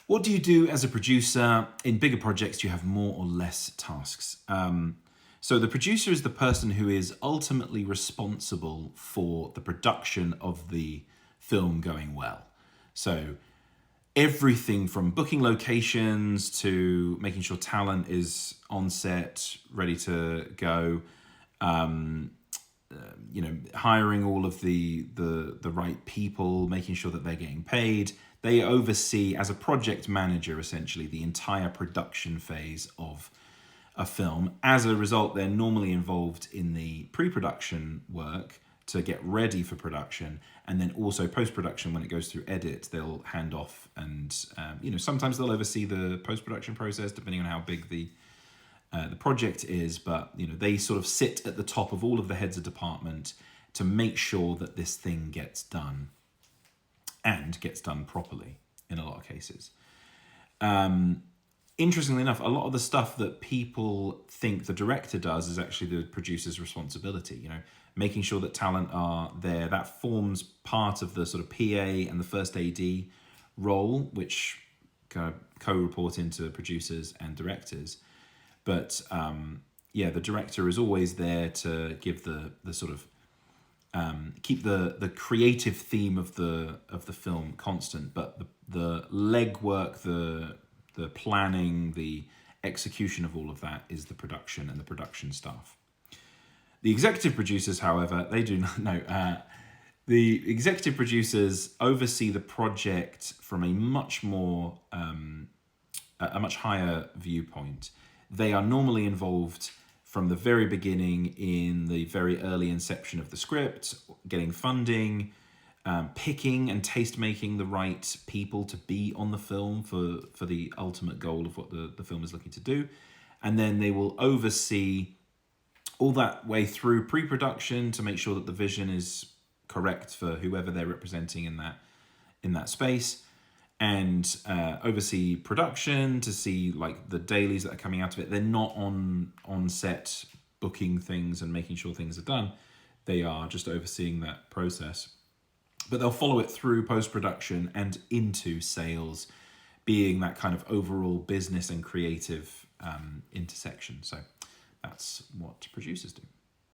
What do you do as a producer? In bigger projects, you have more or less tasks. So the producer is the person who is ultimately responsible for the production of the film going well. So everything from booking locations to making sure talent is on set, ready to go, hiring all of the right people, making sure that they're getting paid. They oversee, as a project manager, essentially the entire production phase of a film. As a result, they're normally involved in the pre-production work to get ready for production, and then also post-production when it goes through edit, they'll hand off, and sometimes they'll oversee the post-production process depending on how big the project is. But they sort of sit at the top of all of the heads of department to make sure that this thing gets done and gets done properly in a lot of cases. Interestingly enough, a lot of the stuff that people think the director does is actually the producer's responsibility. Making sure that talent are there, that forms part of the sort of PA and the first AD role, which kind of co-report into producers and directors. But the director is always there to give the sort of keep the creative theme of the film constant, but the legwork, the planning, the execution of all of that is the production and the production staff. The executive producers, however, they do not know. The executive producers oversee the project from a much more a much higher viewpoint. They are normally involved from the very beginning in the very early inception of the script, getting funding, picking and taste making the right people to be on the film for the ultimate goal of what the film is looking to do. And then they will oversee all that way through pre-production to make sure that the vision is correct for whoever they're representing in that space, and oversee production to see like the dailies that are coming out of it. They're not on set booking things and making sure things are done. They are just overseeing that process. But they'll follow it through post-production and into sales, being that kind of overall business and creative intersection. So that's what producers do.